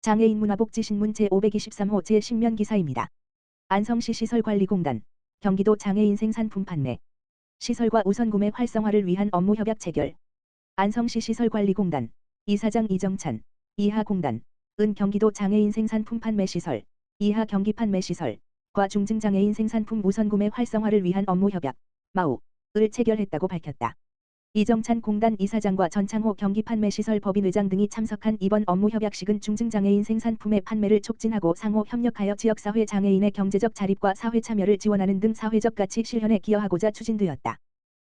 장애인 문화복지신문 제523호 제10면 기사입니다. 안성시 시설관리공단, 경기도 장애인 생산품 판매, 시설과 우선구매 활성화를 위한 업무 협약 체결. 안성시 시설관리공단, 이사장 이정찬, 이하 공단, 은 경기도 장애인 생산품 판매 시설, 이하 경기 판매 시설과 중증장애인 생산품 우선구매 활성화를 위한 업무 협약, 마우,을 체결했다고 밝혔다. 이정찬 공단 이사장과 전창호 경기판매시설 법인회장 등이 참석한 이번 업무협약식은 중증장애인 생산품의 판매를 촉진하고 상호 협력하여 지역사회 장애인의 경제적 자립과 사회 참여를 지원하는 등 사회적 가치 실현에 기여하고자 추진되었다.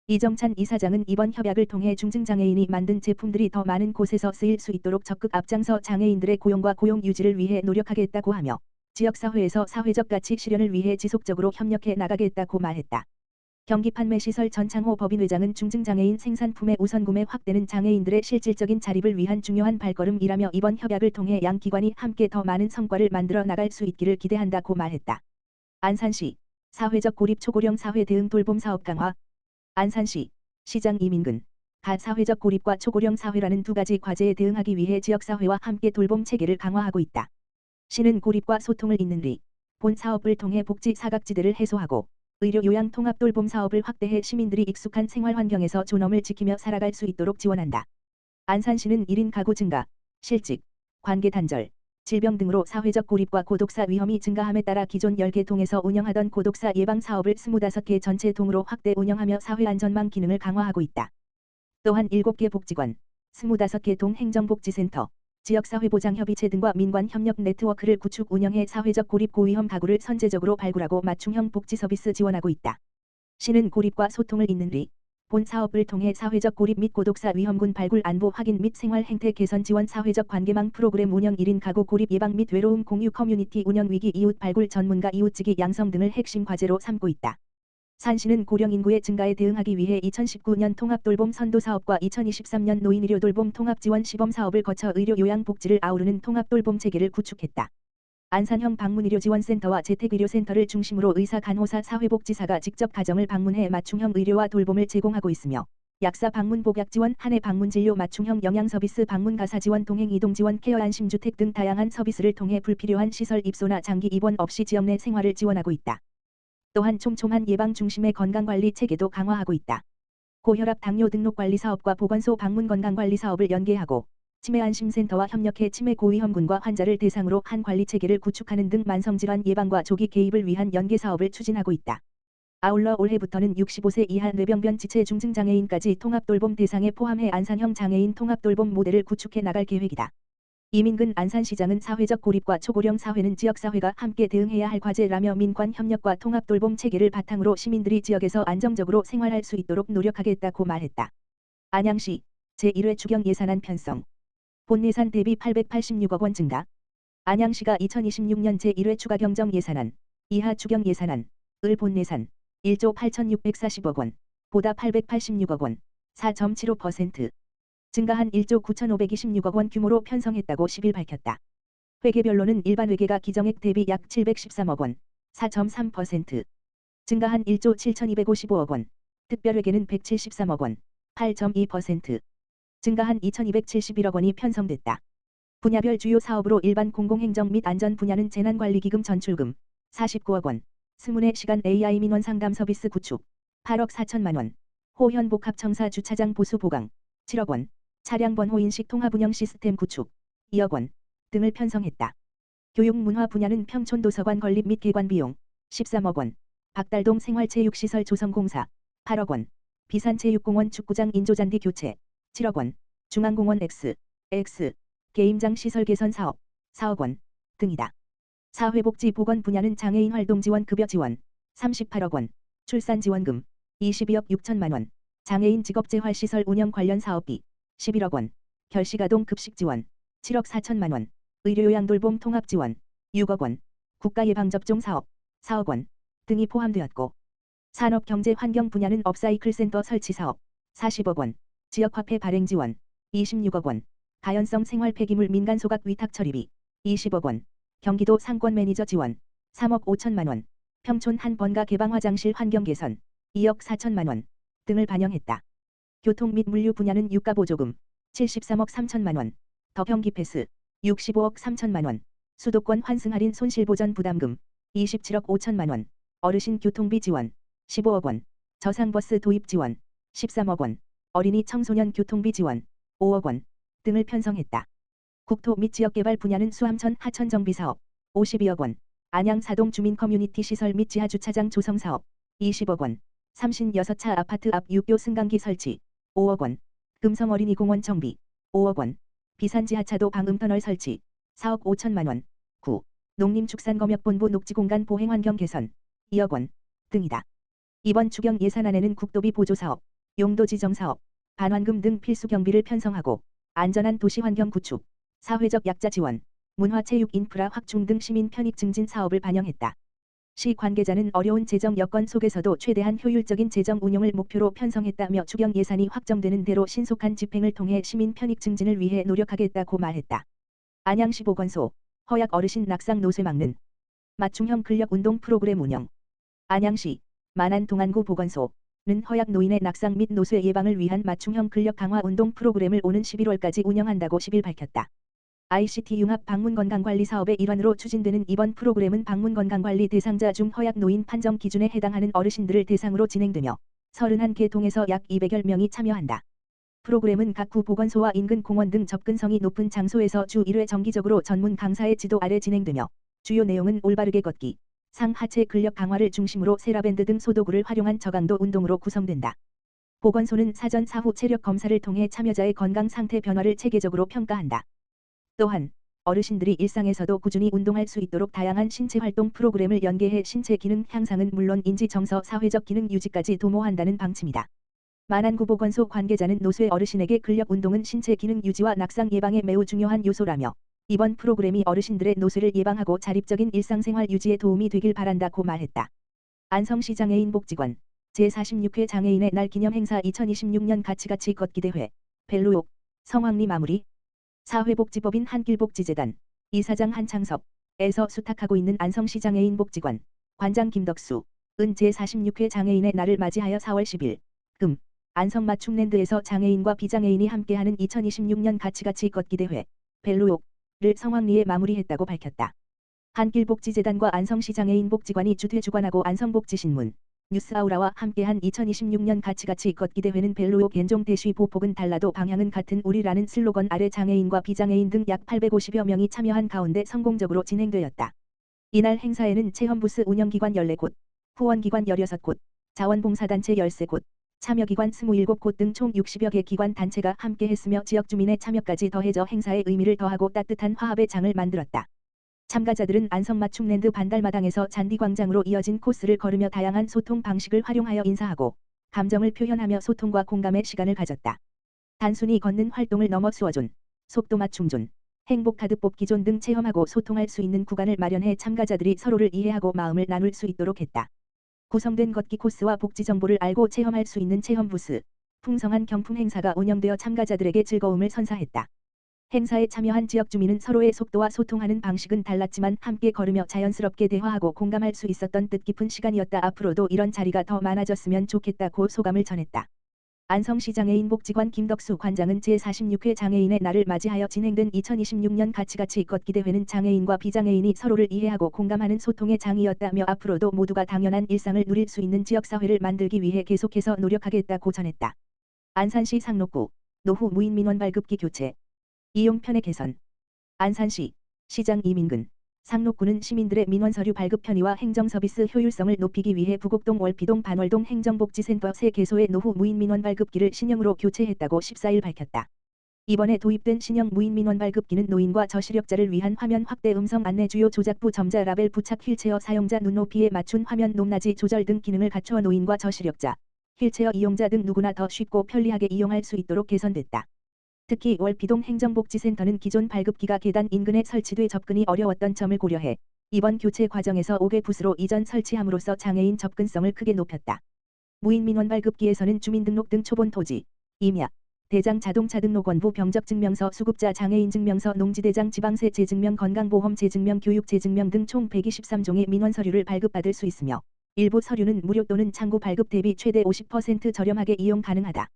이정찬 이사장은 이번 협약을 통해 중증장애인이 만든 제품들이 더 많은 곳에서 쓰일 수 있도록 적극 앞장서 장애인들의 고용과 고용 유지를 위해 노력하겠다고 하며 지역사회에서 사회적 가치 실현을 위해 지속적으로 협력해 나가겠다고 말했다. 경기판매시설 전창호 법인회장은 중증장애인 생산품의 우선구매 확대는 장애인들의 실질적인 자립을 위한 중요한 발걸음이라며 이번 협약을 통해 양 기관이 함께 더 많은 성과를 만들어 나갈 수 있기를 기대한다고 말했다. 안산시 사회적 고립 초고령 사회 대응 돌봄 사업 강화. 안산시 시장 이민근 가 사회적 고립과 초고령 사회라는 두 가지 과제에 대응하기 위해 지역사회와 함께 돌봄 체계를 강화하고 있다. 시는 고립과 소통을 잇는 본 사업을 통해 복지 사각지대를 해소하고 의료 요양 통합 돌봄 사업을 확대해 시민들이 익숙한 생활 환경에서 존엄을 지키며 살아갈 수 있도록 지원한다. 안산시는 1인 가구 증가, 실직, 관계 단절, 질병 등으로 사회적 고립과 고독사 위험이 증가함에 따라 기존 10개 동에서 운영하던 고독사 예방 사업을 25개 전체 동으로 확대 운영하며 사회 안전망 기능을 강화하고 있다. 또한 7개 복지관, 25개 동 행정복지센터, 지역사회보장협의체 등과 민관협력 네트워크를 구축 운영해 사회적 고립 고위험 가구를 선제적으로 발굴하고 맞춤형 복지 서비스 지원하고 있다. 시는 고립과 소통을 잇는 본 사업을 통해 사회적 고립 및 고독사 위험군 발굴 안보 확인 및 생활 행태 개선 지원 사회적 관계망 프로그램 운영 1인 가구 고립 예방 및 외로움 공유 커뮤니티 운영 위기 이웃 발굴 전문가 이웃지기 양성 등을 핵심 과제로 삼고 있다. 산시는 고령 인구의 증가에 대응하기 위해 2019년 통합돌봄 선도사업과 2023년 노인의료돌봄 통합지원 시범사업을 거쳐 의료요양복지를 아우르는 통합돌봄 체계를 구축했다. 안산형 방문의료지원센터와 재택의료센터를 중심으로 의사, 간호사, 사회복지사가 직접 가정을 방문해 맞춤형 의료와 돌봄을 제공하고 있으며 약사 방문 복약지원, 한해 방문진료 맞춤형 영양서비스 방문 가사지원 동행 이동지원 케어 안심주택 등 다양한 서비스를 통해 불필요한 시설 입소나 장기 입원 없이 지역 내 생활을 지원하고 있다. 또한 촘촘한 예방 중심의 건강관리 체계도 강화하고 있다. 고혈압 당뇨 등록관리 사업과 보건소 방문 건강관리 사업을 연계하고 치매안심센터와 협력해 치매 고위험군과 환자를 대상으로 한 관리 체계를 구축하는 등 만성질환 예방과 조기 개입을 위한 연계 사업을 추진하고 있다. 아울러 올해부터는 65세 이하 뇌병변 지체 중증장애인까지 통합돌봄 대상에 포함해 안산형 장애인 통합돌봄 모델을 구축해 나갈 계획이다. 이민근 안산시장은 사회적 고립과 초고령 사회는 지역사회가 함께 대응해야 할 과제라며 민관 협력과 통합돌봄 체계를 바탕으로 시민들이 지역에서 안정적으로 생활할 수 있도록 노력하겠다고 말했다. 안양시 제1회 추경 예산안 편성. 본 예산 대비 886억 원 증가. 안양시가 2026년 제1회 추가 경정 예산안, 이하 추경 예산안, 을 본 예산 1조 8,640억 원, 보다 886억 원, 4.75%. 증가한 1조 9,526억 원 규모로 편성했다고 10일 밝혔다. 회계별로는 일반 회계가 기정액 대비 약 713억 원, 4.3%. 증가한 1조 7,255억 원, 특별회계는 173억 원, 8.2%. 증가한 2,271억 원이 편성됐다. 분야별 주요 사업으로 일반 공공행정 및 안전 분야는 재난관리기금 전출금 49억 원, 스문의 시간 AI 민원 상담 서비스 구축 8억 4천만 원, 호현복합청사 주차장 보수 보강 7억 원, 차량 번호 인식 통합 운영 시스템 구축 2억 원 등을 편성했다. 교육문화 분야는 평촌도서관 건립 및 개관 비용 13억 원, 박달동 생활체육시설 조성공사 8억 원, 비산체육공원 축구장 인조잔디 교체 7억 원, 중앙공원 X 게임장 시설 개선 사업 4억 원 등이다. 사회복지 보건 분야는 장애인 활동 지원 급여 지원 38억 원, 출산 지원금 22억 6천만 원, 장애인 직업재활 시설 운영 관련 사업비 11억 원, 결식아동 급식 지원 7억 4천만 원, 의료요양돌봄 통합 지원 6억 원, 국가예방접종 사업 4억 원 등이 포함되었고 산업경제환경 분야는 업사이클 센터 설치 사업 40억 원, 지역화폐 발행 지원 26억 원, 가연성 생활 폐기물 민간 소각 위탁 처리비 20억 원, 경기도 상권 매니저 지원 3억 5천만 원, 평촌 한 번가 개방 화장실 환경 개선 2억 4천만 원 등을 반영했다. 교통 및 물류 분야는 유가 보조금 73억 3천만 원, 더 경기 패스 65억 3천만 원. 수도권 환승 할인 손실보전 부담금 27억 5천만 원. 어르신 교통비 지원 15억 원. 저상버스 도입 지원 13억 원. 어린이 청소년 교통비 지원 5억 원 등을 편성했다. 국토 및 지역개발 분야는 수암천 하천 정비 사업 52억 원. 안양 사동 주민 커뮤니티 시설 및 지하주차장 조성 사업 20억 원. 36차 아파트 앞 육교 승강기 설치 5억 원. 금성 어린이공원 정비 5억 원. 비산 지하차도 방음터널 설치 4억 5천만 원. 9. 농림축산검역본부 녹지공간 보행환경 개선 2억 원 등이다. 이번 추경 예산안에는 국도비 보조사업, 용도지정사업, 반환금 등 필수 경비를 편성하고 안전한 도시환경 구축, 사회적 약자 지원, 문화체육 인프라 확충 등 시민 편익 증진 사업을 반영했다. 시 관계자는 어려운 재정 여건 속에서도 최대한 효율적인 재정 운용을 목표로 편성했다며 추경 예산이 확정되는 대로 신속한 집행을 통해 시민 편익 증진을 위해 노력하겠다고 말했다. 안양시 보건소, 허약 어르신 낙상 노쇠 막는 맞춤형 근력 운동 프로그램 운영. 안양시 만안 동안구 보건소는 허약 노인의 낙상 및 노쇠 예방을 위한 맞춤형 근력 강화 운동 프로그램을 오는 11월까지 운영한다고 10일 밝혔다. ICT 융합 방문건강관리 사업의 일환으로 추진되는 이번 프로그램은 방문건강관리 대상자 중 허약 노인 판정 기준에 해당하는 어르신들을 대상으로 진행되며 31개 동에서 약 200여 명이 참여한다. 프로그램은 각 구 보건소와 인근 공원 등 접근성이 높은 장소에서 주 1회 정기적으로 전문 강사의 지도 아래 진행되며 주요 내용은 올바르게 걷기, 상하체 근력 강화를 중심으로 세라밴드 등 소도구를 활용한 저강도 운동으로 구성된다. 보건소는 사전 사후 체력 검사를 통해 참여자의 건강 상태 변화를 체계적으로 평가한다. 또한 어르신들이 일상에서도 꾸준히 운동할 수 있도록 다양한 신체 활동 프로그램을 연계해 신체 기능 향상은 물론 인지 정서 사회적 기능 유지까지 도모한다는 방침이다. 만안구 보건소 관계자는 노쇠 어르신에게 근력 운동은 신체 기능 유지와 낙상 예방에 매우 중요한 요소라며 이번 프로그램이 어르신들의 노쇠를 예방하고 자립적인 일상생활 유지에 도움이 되길 바란다고 말했다. 안성시 장애인 복지관 제46회 장애인의 날 기념 행사 2026년 가치가치 걷기 대회 벨로욕 성황리 마무리. 사회복지법인 한길복지재단 이사장 한창섭에서 수탁하고 있는 안성시 장애인 복지관 관장 김덕수 은 제46회 장애인의 날을 맞이하여 4월 10일 금 안성 맞춤랜드에서 장애인과 비장애인이 함께하는 2026년 가치가치 걷기 대회 벨로욕을 성황리에 마무리했다고 밝혔다. 한길복지재단과 안성시 장애인 복지관이 주최주관하고 안성복지신문 뉴스아우라와 함께한 2026년 가치가치 걷기 대회는 벨로욕 옌종 대쉬 보폭은 달라도 방향은 같은 우리라는 슬로건 아래 장애인과 비장애인 등 약 850여 명이 참여한 가운데 성공적으로 진행되었다. 이날 행사에는 체험부스 운영기관 14곳, 후원기관 16곳, 자원봉사단체 13곳, 참여기관 27곳 등 총 60여 개 기관 단체가 함께했으며 지역 주민의 참여까지 더해져 행사의 의미를 더하고 따뜻한 화합의 장을 만들었다. 참가자들은 안성 맞춤랜드 반달마당에서 잔디광장으로 이어진 코스를 걸으며 다양한 소통 방식을 활용하여 인사하고 감정을 표현하며 소통과 공감의 시간을 가졌다. 단순히 걷는 활동을 넘어 수어존, 속도 맞춤존, 행복카드 뽑기존 등 체험하고 소통할 수 있는 구간을 마련해 참가자들이 서로를 이해하고 마음을 나눌 수 있도록 했다. 구성된 걷기 코스와 복지 정보를 알고 체험할 수 있는 체험 부스, 풍성한 경품 행사가 운영되어 참가자들에게 즐거움을 선사했다. 행사에 참여한 지역 주민은 서로의 속도와 소통하는 방식은 달랐지만 함께 걸으며 자연스럽게 대화하고 공감할 수 있었던 뜻깊은 시간이었다. 앞으로도 이런 자리가 더 많아졌으면 좋겠다고 소감을 전했다. 안성시 장애인 복지관 김덕수 관장은 제46회 장애인의 날을 맞이하여 진행된 2026년 가치가치 걷기 대회는 장애인과 비장애인이 서로를 이해하고 공감하는 소통의 장이었다며 앞으로도 모두가 당연한 일상을 누릴 수 있는 지역사회를 만들기 위해 계속해서 노력하겠다고 전했다. 안산시 상록구 노후 무인 민원 발급기 교체 이용 편의 개선. 안산시 시장 이민근 상록구는 시민들의 민원 서류 발급 편의와 행정 서비스 효율성을 높이기 위해 부곡동 월피동 반월동 행정복지센터 새 개소의 노후 무인 민원 발급기를 신형으로 교체했다고 14일 밝혔다. 이번에 도입된 신형 무인 민원 발급기는 노인과 저시력자를 위한 화면 확대 음성 안내 주요 조작부 점자 라벨 부착 휠체어 사용자 눈높이에 맞춘 화면 높낮이 조절 등 기능을 갖추어 노인과 저시력자, 휠체어 이용자 등 누구나 더 쉽고 편리하게 이용할 수 있도록 개선됐다. 특히 월피동 행정복지센터는 기존 발급기가 계단 인근에 설치돼 접근이 어려웠던 점을 고려해 이번 교체 과정에서 5개 부스로 이전 설치함으로써 장애인 접근성을 크게 높였다. 무인 민원 발급기에서는 주민등록 등 초본 토지, 임야, 대장 자동차 등록원부 병적증명서 수급자 장애인 증명서 농지대장 지방세 재증명 건강보험 재증명 교육 재증명 등 총 123종의 민원 서류를 발급받을 수 있으며 일부 서류는 무료 또는 창구 발급 대비 최대 50% 저렴하게 이용 가능하다.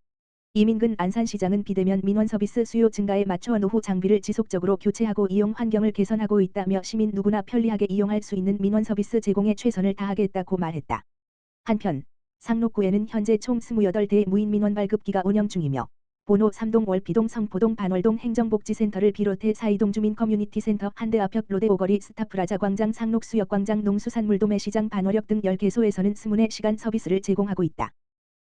이민근 안산시장은 비대면 민원 서비스 수요 증가에 맞춰 노후 장비를 지속적으로 교체하고 이용 환경을 개선하고 있다며 시민 누구나 편리하게 이용할 수 있는 민원 서비스 제공에 최선을 다하겠다고 말했다. 한편 상록구에는 현재 총 28대의 무인 민원 발급기가 운영 중이며 본호 3동 월피동 성포동 반월동 행정복지센터를 비롯해 4이동 주민 커뮤니티 센터 한대앞역 로데오거리 스타프라자 광장 상록수역광장 농수산물 도매시장 반월역 등 10개소에서는 스문의 시간 서비스를 제공하고 있다.